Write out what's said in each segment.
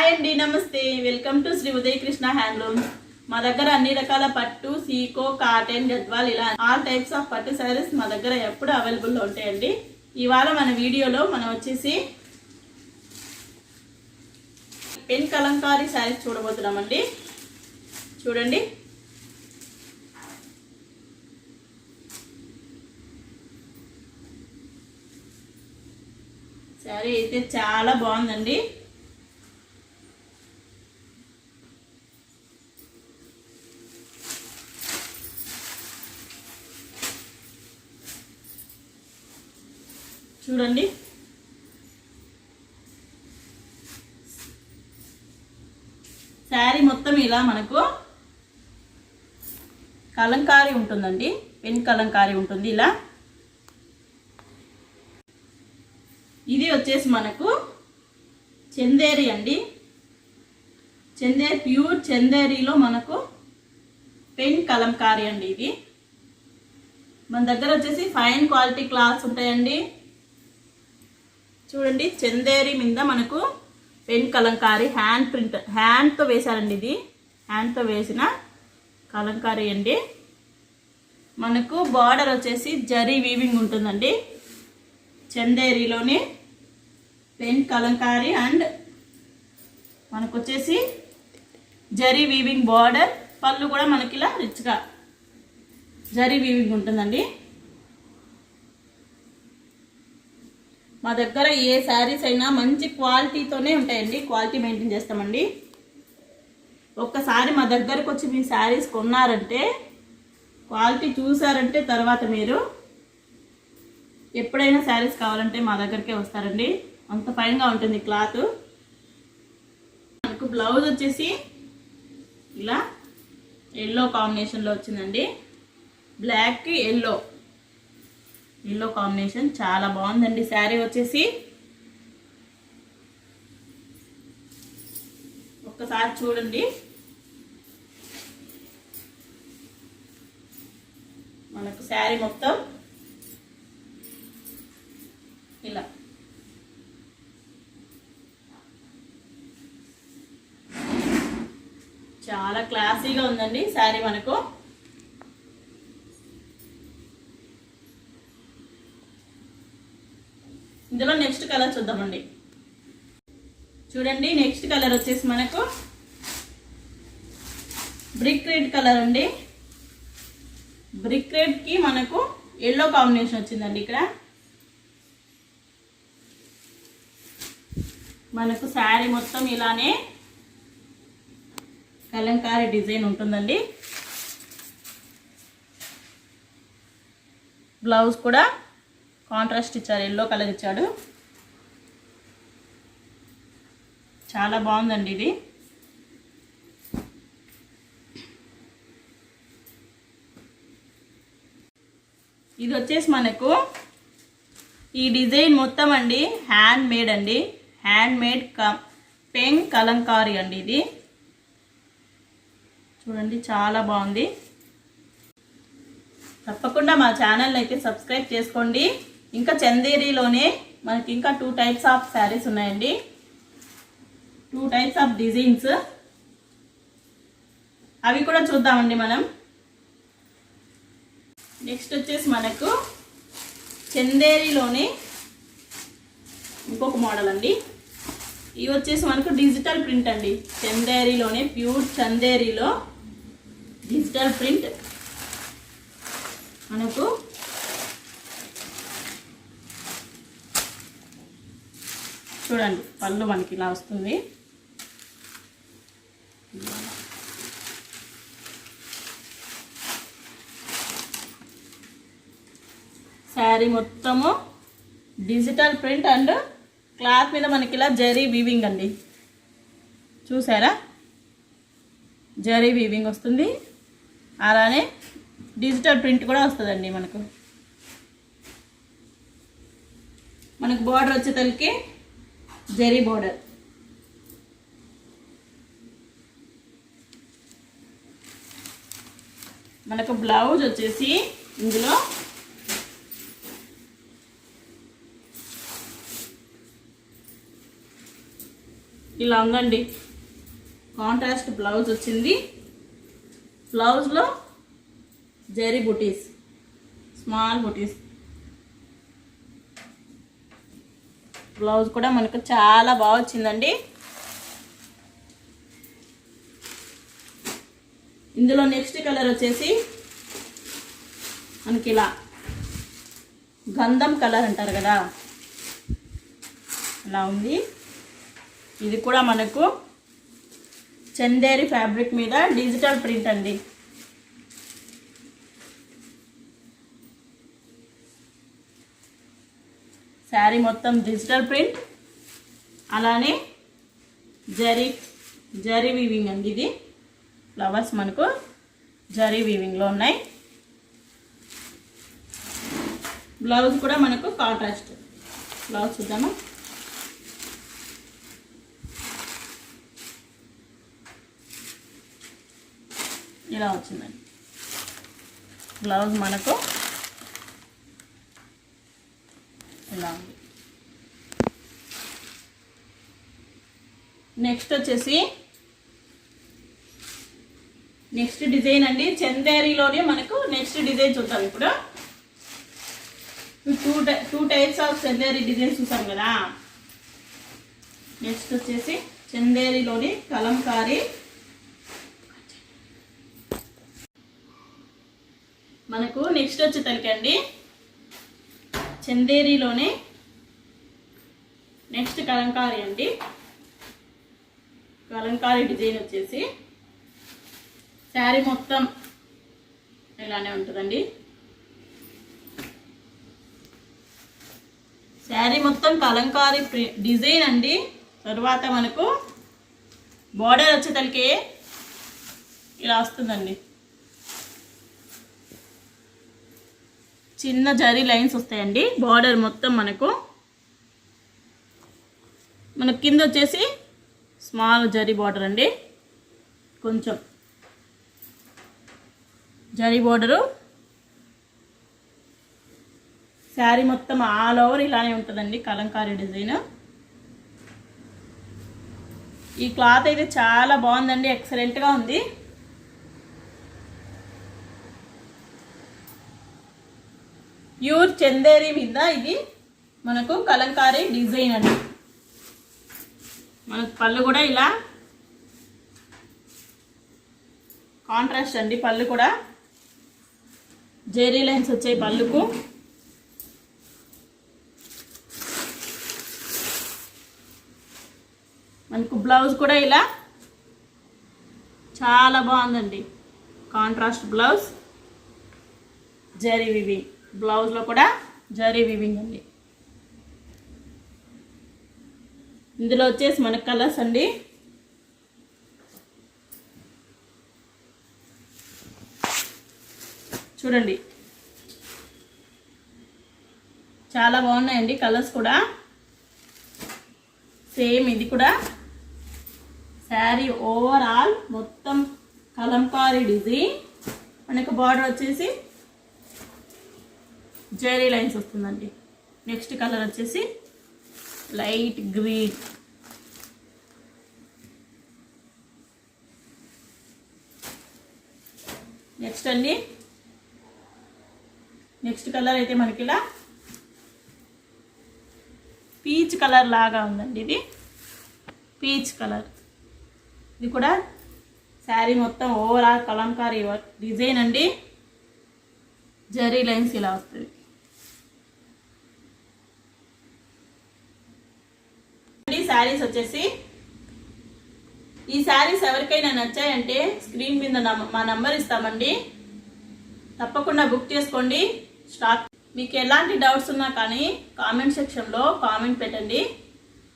Hi అండి, నమస్తే. Welcome to Shri Uday Krishna handlooms. మా దగ్గర అన్ని రకాల పట్టు, సీకో, కాటన్, గద్వాల్ ఇలా ఆల్ టైప్స్ ఆఫ్ పట్టు శారీస్ మా దగ్గర ఎప్పుడు అవైలబుల్లో ఉంటాయండి. ఇవాళ మన వీడియోలో మనం వచ్చేసి పెన్ కలంకారీ శారీస్ చూడబోతున్నామండి. చూడండి, శారీ అయితే చాలా బాగుందండి. చూడండి, శారీ మొత్తం ఇలా మనకు కలంకారీ ఉంటుందండి. పెన్ కలంకారీ ఉంటుంది. ఇలా ఇది వచ్చేసి మనకు చందేరి అండి. చందేరి, ప్యూర్ చందేరిలో మనకు పెన్ కలంకారీ అండి. ఇది మన దగ్గర వచ్చేసి ఫైన్ క్వాలిటీ క్లాత్స్ ఉంటాయండి. చూడండి, చందేరి మీద మనకు పెన్ కలంకారీ హ్యాండ్ ప్రింట్, హ్యాండ్తో వేశారండి. ఇది హ్యాండ్తో వేసిన కలంకారీ అండి. మనకు బార్డర్ వచ్చేసి జరీ వీవింగ్ ఉంటుందండి. చందేరిలోని పెన్ కలంకారీ అండ్ మనకు వచ్చేసి జరీ వీవింగ్ బార్డర్. పళ్ళు కూడా మనకి ఇలా రిచ్గా జరీ వీవింగ్ ఉంటుందండి. మా దగ్గర ఏ శారీస్ అయినా మంచి క్వాలిటీతోనే ఉంటాయండి. క్వాలిటీ మెయింటైన్ చేస్తామండి. ఒక్కసారి మా దగ్గరకు వచ్చి మీ శారీస్ కొన్నారంటే, క్వాలిటీ చూసారంటే తర్వాత మీరు ఎప్పుడైనా శారీస్ కావాలంటే మా దగ్గరికే వస్తారండి. అంత ఫైన్గా ఉంటుంది క్లాత్. మనకు బ్లౌజ్ వచ్చేసి ఇలా ఎల్లో కాంబినేషన్లో వచ్చిందండి. బ్లాక్కి ఎల్లో కాంబినేషన్ చాలా బాగుందండి. శారీ వచ్చేసి ఒక్కసారి చూడండి. మనకు శారీ మొత్తం ఇలా చాలా క్లాసీగా ఉందండి శారీ మనకు. ఇందులో నెక్స్ట్ కలర్ చూద్దామండి. చూడండి, నెక్స్ట్ కలర్ వచ్చేసి మనకు బ్రిక్ రెడ్ కలర్ అండి. బ్రిక్ రెడ్ కి మనకు ఎల్లో కాంబినేషన్ వచ్చిందండి. ఇక్కడ మనకు శారీ మొత్తం ఇలానే కలంకారీ డిజైన్ ఉంటుందండి. బ్లౌజ్ కూడా కాంట్రాస్ట్ ఇచ్చారు, ఎల్లో కలర్ ఇచ్చాడు. చాలా బాగుందండి ఇది. ఇది వచ్చేసి మనకు ఈ డిజైన్ మొత్తం అండి హ్యాండ్ మేడ్ అండి. హ్యాండ్ మేడ్ పెన్ కలంకారీ అండి ఇది. చూడండి, చాలా బాగుంది. తప్పకుండా మా ఛానల్ అయితే సబ్స్క్రైబ్ చేసుకోండి. ఇంకా చందేరిలోనే మనకి ఇంకా 2 టైప్స్ ఆఫ్ శారీస్ ఉన్నాయండి. 2 టైప్స్ ఆఫ్ డిజైన్స్, అవి కూడా చూద్దామండి మనం. నెక్స్ట్ వచ్చేసి మనకు చందేరిలోనే ఇంకొక మోడల్ అండి. ఇవి వచ్చేసి మనకు డిజిటల్ ప్రింట్ అండి. చందేరిలోనే ప్యూర్ చందేరిలో డిజిటల్ ప్రింట్ మనకు. చూడండి, పళ్ళు మనకి ఇలా వస్తుంది. శారీ మొత్తము డిజిటల్ ప్రింట్ అండ్ క్లాత్ మీద మనకి ఇలా జరీ వీవింగ్ అండి. చూసారా, జరీ వీవింగ్ వస్తుంది. అలానే డిజిటల్ ప్రింట్ కూడా వస్తుందండి. మనకు బార్డర్ వచ్చేసరికి జరీ బార్డర్. మనకు బ్లౌజ్ వచ్చేసి ఇందులో ఇలా ఉందండి. కాంట్రాస్ట్ బ్లౌజ్ వచ్చింది. బ్లౌజ్లో జరీ బుటీస్, స్మాల్ బుటీస్. బ్లౌజ్ కూడా మనకు చాలా బాగా వచ్చిందండి. ఇందులో నెక్స్ట్ కలర్ వచ్చేసి మనకి ఇలా గంధం కలర్ అంటారు కదా, ఇలా ఉంది. ఇది కూడా మనకు చందేరి ఫ్యాబ్రిక్ మీద డిజిటల్ ప్రింట్ అండి. శారీ మొత్తం డిజిటల్ ప్రింట్, అలానే జరీ వీవింగ్ అండి. ఇది ఫ్లవర్స్ మనకు జరీ వీవింగ్లో ఉన్నాయి. బ్లౌజ్ కూడా మనకు కాంట్రాస్ట్ బ్లౌజ్ చూద్దామా. ఇలా వచ్చిందండి బ్లౌజ్ మనకు. ఇలా ఉంది. నెక్స్ట్ వచ్చేసి నెక్స్ట్ డిజైన్ అండి. చందేరిలోనే మనకు నెక్స్ట్ డిజైన్ చూద్దాం. ఇప్పుడు two types of Chanderi design చూసాం కదా. నెక్స్ట్ వచ్చేసి చందేరిలోని కలంకారీ. మనకు నెక్స్ట్ వచ్చే తలకండి చందేరిలోనే నెక్స్ట్ కలంకారీ అండి. కలంకారీ డిజైన్ వచ్చేసి శారీ మొత్తం ఇలానే ఉంటుందండి. శారీ మొత్తం కలంకారీ డిజైన్ అండి. తర్వాత మనకు బార్డర్ వచ్చేతలకి ఇలా వస్తుందండి. చిన్న జరీ లైన్స్ వస్తాయండి. బార్డర్ మొత్తం మనకు కింద వచ్చేసి స్మాల్ జరీ బార్డర్ అండి. కొంచెం జరీ బార్డరు. శారీ మొత్తం ఆల్ ఓవర్ ఇలానే ఉంటుందండి కలంకారీ డిజైన్. ఈ క్లాత్ అయితే చాలా బాగుందండి, ఎక్సలెంట్గా ఉంది. ప్యూర్ చందేరి మీద ఇది మనకు కలంకారీ డిజైన్ అండి. మనకు పళ్ళు కూడా ఇలా కాంట్రాస్ట్ అండి. పళ్ళు కూడా జెరీ లైన్స్ వచ్చాయి పళ్ళుకు. మనకు బ్లౌజ్ కూడా ఇలా చాలా బాగుందండి. Contrast blouse, zari weaving. బ్లౌజ్లో కూడా జరీ వివింగ్ అండి. ఇందులో వచ్చేసి మనకు కలర్స్ అండి. చూడండి చాలా బాగున్నాయండి కలర్స్ కూడా. సేమ్ ఇది కూడా శారీ ఓవరాల్ మొత్తం కలంకారీ డిజైన్. మనకు బార్డర్ వచ్చేసి జరీ లైన్స్ వస్తుందండి. నెక్స్ట్ కలర్ వచ్చేసి లైట్ గ్రీన్. నెక్స్ట్ అండి నెక్స్ట్ కలర్ అయితే మనకి ఇలా పీచ్ కలర్ లాగా ఉందండి. ఇది పీచ్ కలర్. ఇది కూడా శారీ మొత్తం ఓవరాల్ కలంకారీ డిజైన్ అండి. జరీ లైన్స్ ఇలా వస్తుంది. శారీస్ వచ్చేసి ఈ శారీస్ ఎవరికైనా నచ్చాయంటే స్క్రీన్ మీద మా నంబర్ ఇస్తామండి, తప్పకుండా బుక్ చేసుకోండి. స్టాక్ మీకు ఎలాంటి డౌట్స్ ఉన్నా కానీ కామెంట్ సెక్షన్లో కామెంట్ పెట్టండి,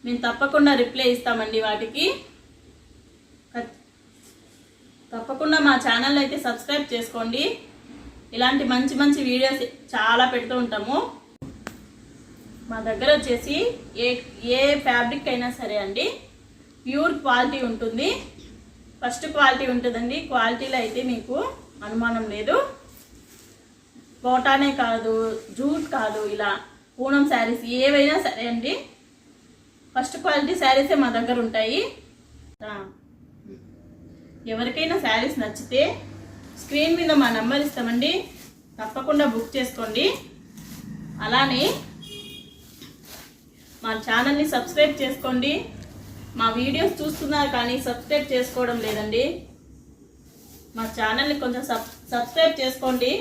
మేము తప్పకుండా రిప్లై ఇస్తామండి వాటికి. తప్పకుండా మా ఛానల్ అయితే సబ్స్క్రైబ్ చేసుకోండి. ఇలాంటి మంచి మంచి వీడియోస్ చాలా పెడుతూ ఉంటాము. మా దగ్గర వచ్చేసి ఏ ఫ్యాబ్రిక్ అయినా సరే అండి ప్యూర్ క్వాలిటీ ఉంటుంది. ఫస్ట్ క్వాలిటీ ఉంటుందండి. క్వాలిటీలో అయితే మీకు అనుమానం లేదు. కోటానే కాదు, జూట్ కాదు, ఇలా పూనం శారీస్ ఏవైనా సరే అండి ఫస్ట్ క్వాలిటీ శారీసే మా దగ్గర ఉంటాయి. ఎవరికైనా శారీస్ నచ్చితే స్క్రీన్ మీద మా నెంబర్ ఇస్తామండి, తప్పకుండా బుక్ చేసుకోండి. అలానే మా ఛానల్ని సబ్స్క్రైబ్ చేసుకోండి. మా వీడియోస్ చూస్తున్నారు కానీ సబ్స్క్రైబ్ చేసుకోవడం లేదండి. మా ఛానల్ని కొంచెం సబ్స్క్రైబ్ చేసుకోండి.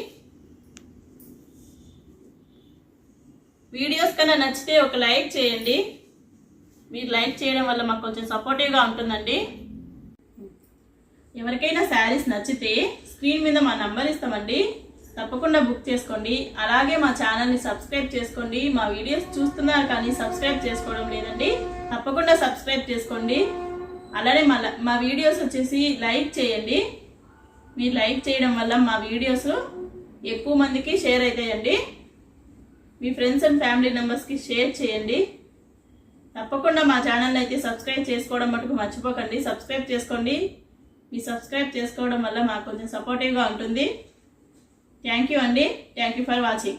వీడియోస్ కన్నా నచ్చితే ఒక లైక్ చేయండి. మీరు లైక్ చేయడం వల్ల మాకు కొంచెం సపోర్టివ్గా ఉంటుందండి. ఎవరికైనా శారీస్ నచ్చితే స్క్రీన్ మీద మా నంబర్ ఇస్తామండి, తప్పకుండా బుక్ చేసుకోండి. అలాగే మా ఛానల్ని సబ్స్క్రైబ్ చేసుకోండి. మా వీడియోస్ చూస్తున్నారు కానీ సబ్స్క్రైబ్ చేసుకోవడం లేదండి, తప్పకుండా సబ్స్క్రైబ్ చేసుకోండి. అలానే మా వీడియోస్ వచ్చేసి లైక్ చేయండి. మీరు లైక్ చేయడం వల్ల మా వీడియోస్ ఎక్కువ మందికి షేర్ అవుతాయండి. మీ ఫ్రెండ్స్ అండ్ ఫ్యామిలీ మెంబర్స్కి షేర్ చేయండి. తప్పకుండా మా ఛానల్ అయితే సబ్స్క్రైబ్ చేసుకోవడం మటుకు మర్చిపోకండి. సబ్స్క్రైబ్ చేసుకోండి. మీ సబ్స్క్రైబ్ చేసుకోవడం వల్ల మాకు కొంచెం సపోర్టివ్గా ఉంటుంది. థ్యాంక్ యూ అండి. Thank you for watching.